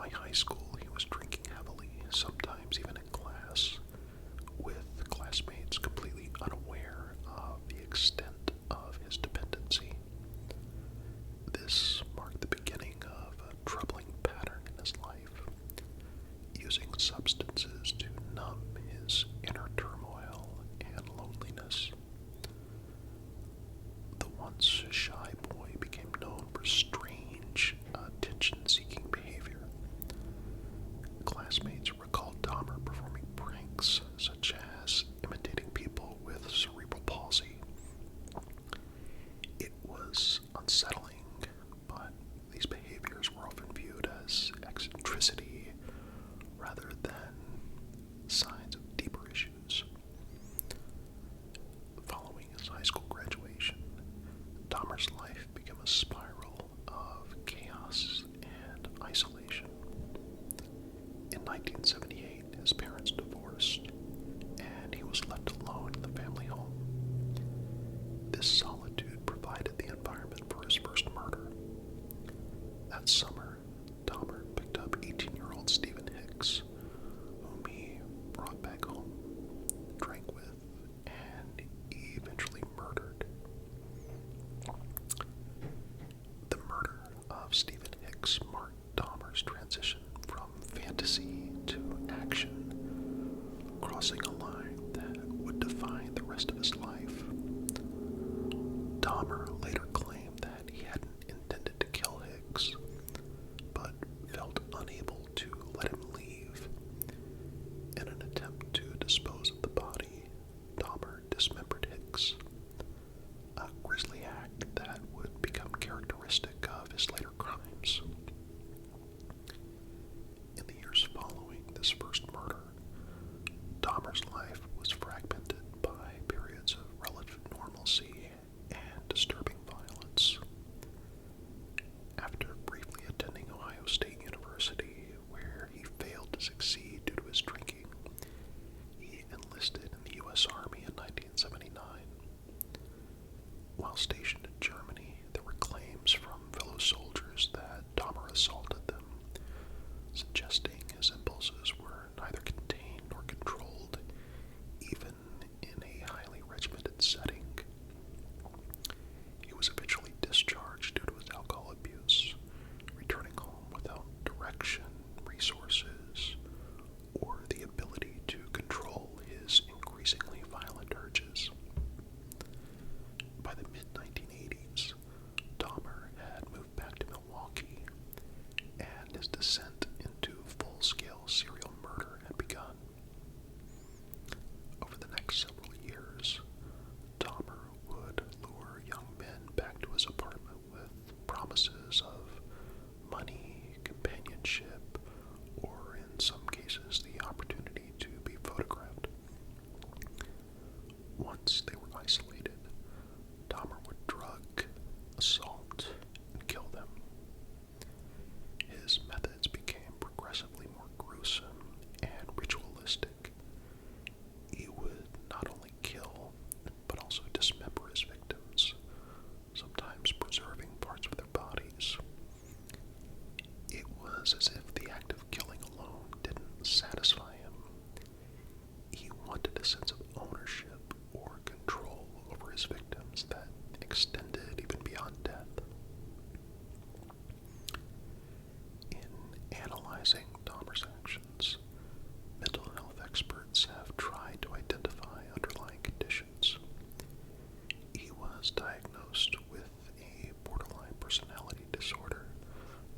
By high school, he was drinking heavily, sometimes even in class, with classmates completely unaware of the extent of his dependency. This marked the beginning of a troubling pattern in his life, using substances to numb his inner turmoil and loneliness. The once shy boy became known for strange, attention-seeking behavior. Classmates recalled Dahmer performing pranks, such as imitating people with cerebral palsy. It was unsettling, but these behaviors were often viewed as eccentricity rather than signs of deeper issues. Following his high school graduation, Dahmer's life became a spiral of chaos and isolation. In 1978, his parents divorced, and he was left alone in the family home. This solitude provided the environment for his first murder. That summer, Dahmer picked up 18-year-old Stephen Hicks, whom he brought back home, drank with, and eventually murdered. The murder of Stephen Hicks marked Dahmer's transition from fantasy to action, crossing a line that would define the rest of his life. Dahmer later claimed that he hadn't intended to kill Hicks, but felt unable to let him leave. In an attempt to dispose of the body, Dahmer dismembered Hicks, a grisly act that would become characteristic of his later crimes. In the years following this first murder, Dahmer's life was fragmented by periods of relative normalcy and disturbing violence. After briefly attending Ohio State University, where he failed to succeed due to his drinking, he enlisted in the U.S. Army in 1979. While stationed in Germany, there were claims from fellow soldiers that Dahmer assaulted them, suggesting his impulses were neither contained nor controlled, even in a highly regimented setting. He was eventually discharged due to his alcohol abuse, returning home without direction, resources, or the ability to control his increasingly violent urges. By the mid-1980s, Dahmer had moved back to Milwaukee, and his descent into full-scale serial murder had begun. Over the next several years, Dahmer would lure young men back to his apartment with promises of money, companionship, or in some cases the opportunity to be photographed. Once they were isolated, Dahmer would drug, assault, and kill them. His methods became progressively more gruesome and ritualistic. He would not only kill, but also dismember his victims, sometimes preserving parts of their bodies. It was as if the act of killing alone didn't satisfy him. He wanted a sense of ownership or control over his victims that extended even beyond death. In analyzing Dahmer's actions, mental health experts have tried to identify underlying conditions. Was diagnosed with a borderline personality disorder,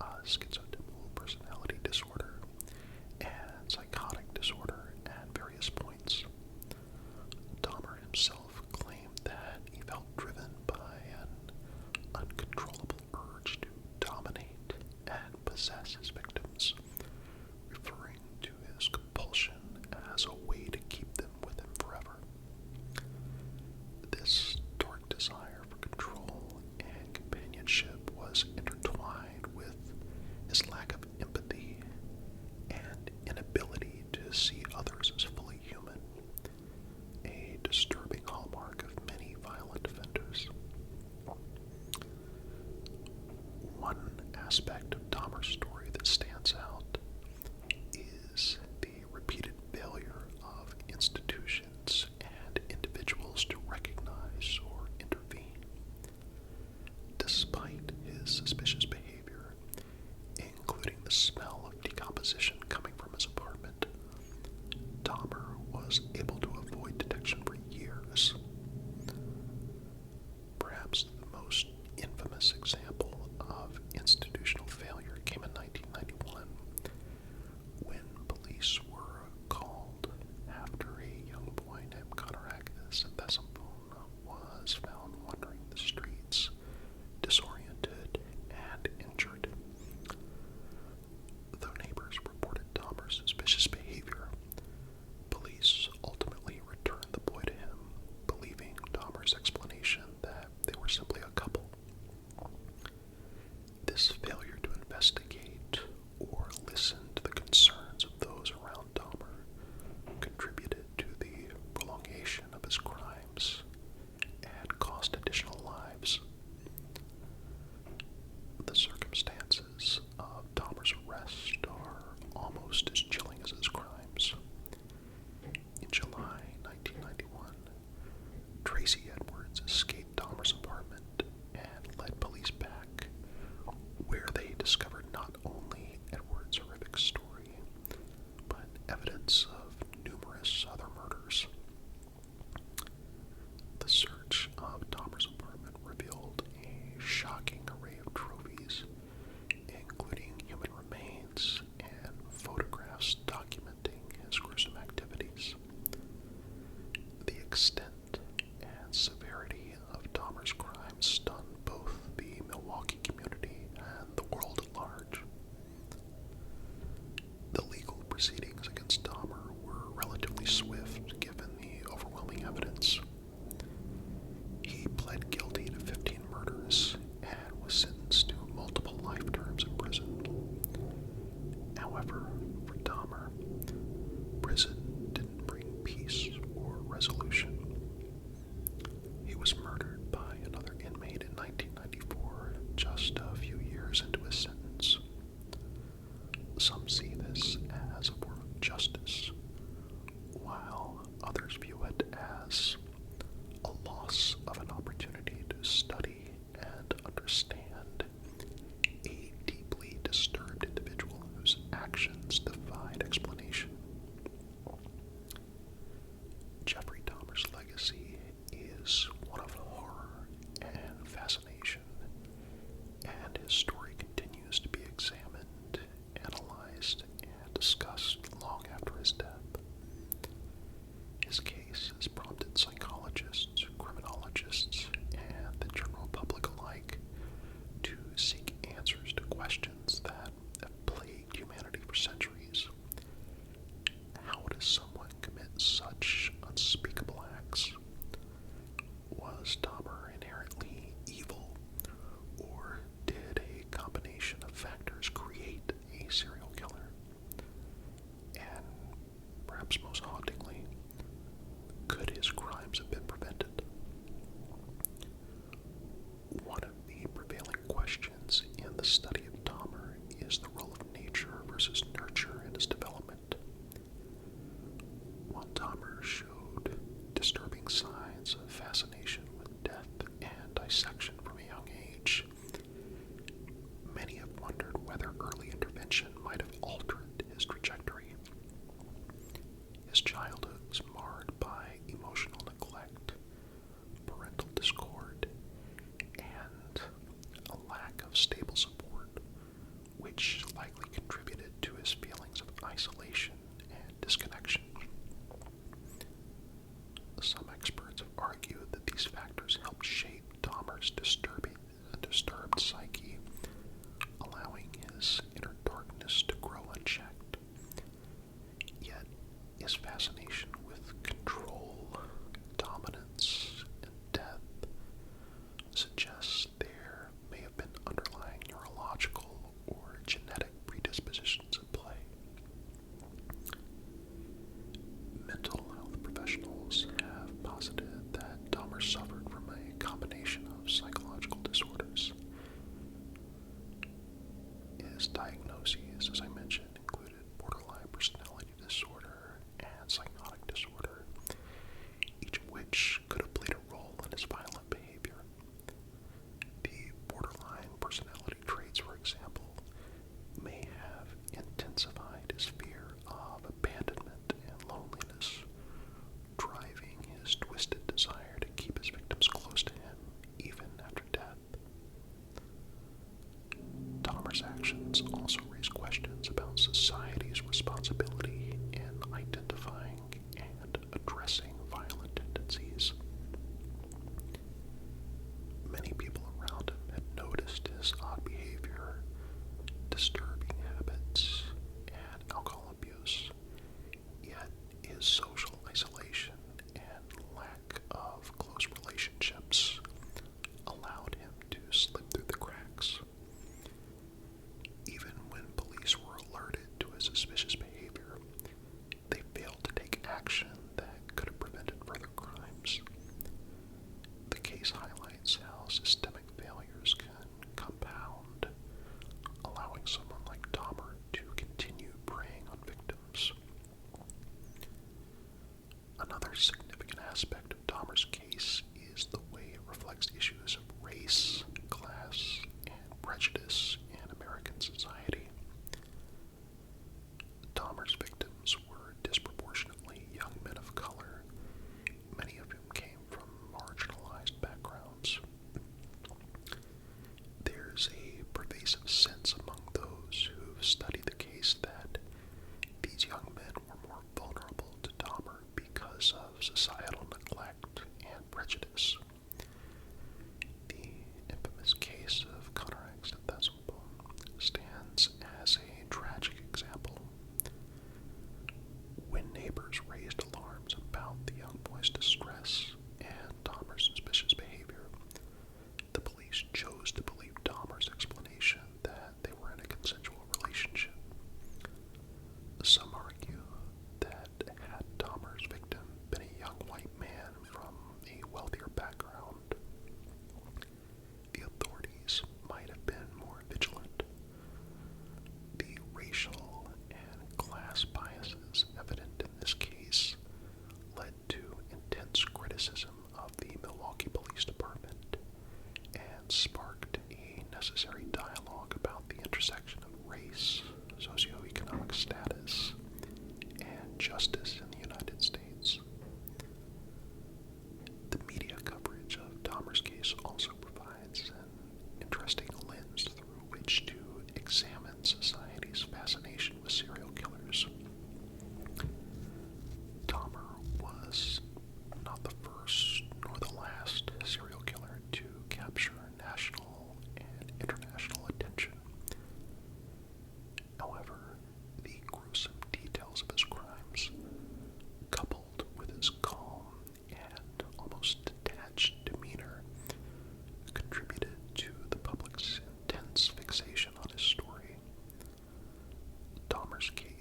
a schizotypal personality disorder, and psychotic disorder at various points. Dahmer himself claimed that he felt driven by an uncontrollable urge to dominate and possess his victims, the smell of decomposition coming from his apartment, Dahmer was able to avoid detection for years. Perhaps the most infamous example of institutional failure came in 1991 when police were called after a young boy named Conracus was found wandering the streets, disoriented and injured. Though neighbors reported Dahmer's suspicious behavior, police ultimately returned the boy to him, believing Dahmer's explanation that they were simply a couple. This failure to investigate or listen to the concerns of those around Dahmer contributed to the prolongation of his crimes and cost additional lives. The circumstances of Dahmer's arrest are almost as chilling as his crimes. In July 1991, Tracy Edwards escaped Dahmer's apartment and led police back, where they discovered not only Edwards' horrific story, but evidence of numerous other murders. The search of Dahmer's apartment revealed a shocking array of trophies, including human remains and photographs documenting his gruesome activities. The extent and severity of Dahmer's crimes stunned both the Milwaukee community and the world at large. The legal proceedings against Dahmer were relatively swift given the overwhelming evidence. He pled guilty to 15 murders and was sentenced to multiple life terms in prison. However, for Dahmer, prison didn't bring peace or resolution. He was murdered by another inmate in 1994, just a few years into his sentence. Some see this as a form of justice, while others view it as a loss of an opportunity to study and understand a deeply disturbed individual whose actions defied explanation. Jeffrey Dahmer's legacy is one of horror and fascination, and his story continues to be examined, analyzed, and discussed long after his death. His case has prompted psychologists, criminologists, and the general public alike to seek answers to questions that have plagued humanity for centuries. How does someone commit such unspeakable acts? Was Dahmer inherently evil, or did a combination of factors create a serial killer? And perhaps most hauntingly, could his crimes have been prevented? One of the prevailing questions in the study of Dahmer is the role of nature versus nurture in his development. While Dahmer showed disturbing signs of fascination with death and dissection from a young age, many have wondered whether early intervention might have altered his trajectory. His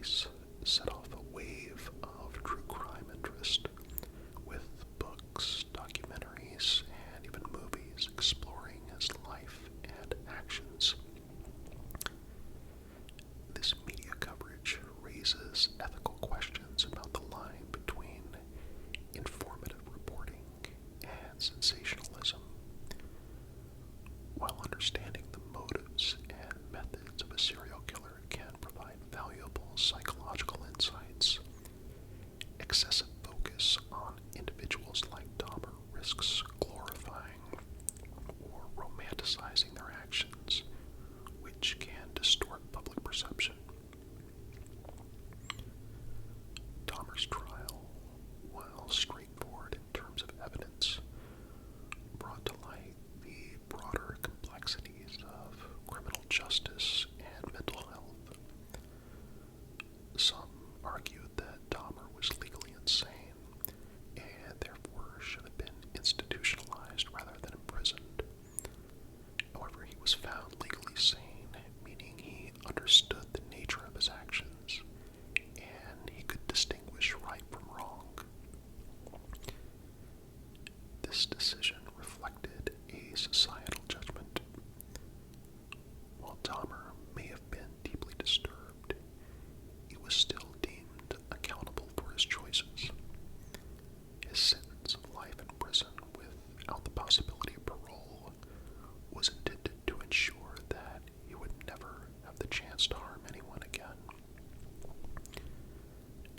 case set off a wave of true crime interest, with books, documentaries, and even movies exploring his life and actions. This media coverage raises ethical questions about the line between informative reporting and sensationalism. While understanding the motives and methods of a serial killer can provide valuable psychological insights, excessive focus on individuals like Dahmer risks glorifying or romanticizing their actions, which can distort public perception. Dahmer's trial, while straightforward in terms of evidence, brought to light the broader complexities of criminal justice and mental health. Some argued that Dahmer was legally insane and therefore should have been institutionalized rather than imprisoned. However, he was found legally sane, meaning he understood the nature of his actions and he could distinguish right from wrong. This decision reflected a societal judgment. While Dahmer may have been deeply disturbed, he was still deemed accountable for his choices. His sentence of life in prison without the possibility of parole was intended to ensure that he would never have the chance to harm anyone again.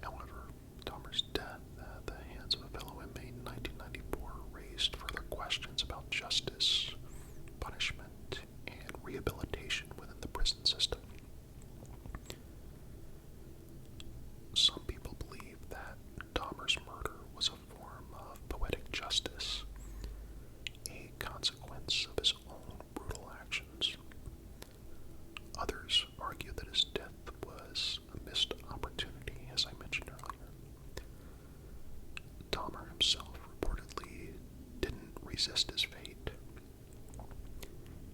However, Dahmer's death at the hands of a fellow inmate in 1994 raised further questions about justice, punishment, and rehabilitation within the prison system. Some people believe that Dahmer's murder was a form of poetic justice, a consequence of his own brutal actions. Others argue that his death was a missed opportunity, as I mentioned earlier. Dahmer himself reportedly didn't resist his fate.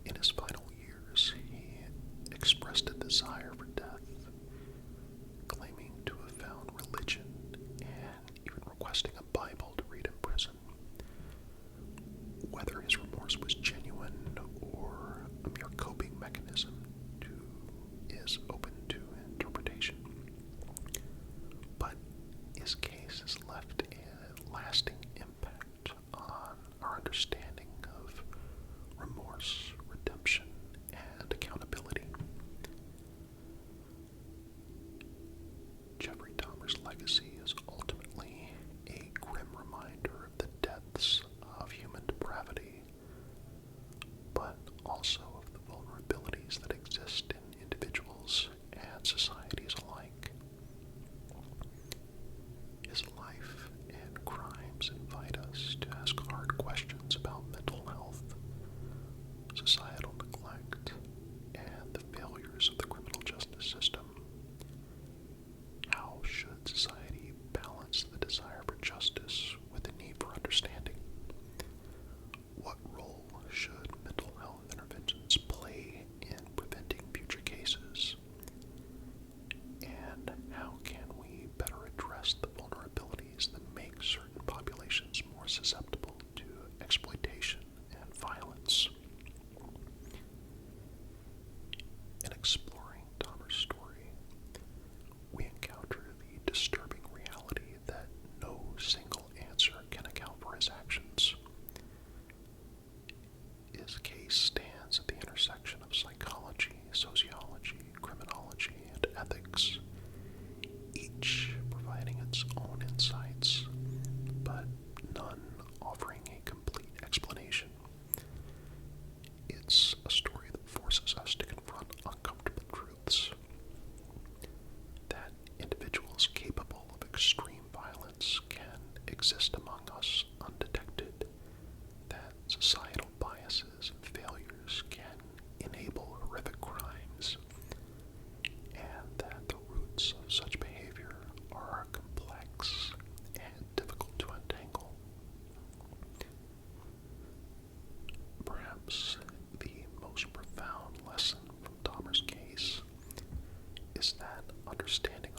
In his final years, he expressed a desire for death, claiming to have found religion and even requesting a Bible to read in prison. Whether his remorse was genuine or a mere coping mechanism is open to interpretation. But his case has left a lasting impact on our understanding of remorse, redemption, and accountability. Jeffrey Dahmer's legacy is ultimately a grim reminder of the depths of human depravity, but also of the vulnerabilities that exist in individuals and societies alike. His life and crimes invite us to ask hard questions about mental health, societal neglect, and the failures of the criminal justice system. How should society balance the desire for justice with the need for understanding? What role should mental health interventions play in preventing future cases? And how can we better address the vulnerabilities that make certain populations more susceptible to exploitation and violence? In exploring Dahmer's story, we encounter the disturbing reality that no single answer can account for his actions. His case stands at the intersection of psychology, sociology, criminology, and ethics, each providing its own insights, but none offering a complete explanation. It's a story that forces us to confront uncomfortable truths. That individuals capable of extreme violence can exist among us undetected. That societal biases and failures can enable horrific crimes. And that the roots of such behavior are complex and difficult to untangle. Perhaps the most profound lesson from Dahmer's case is that understanding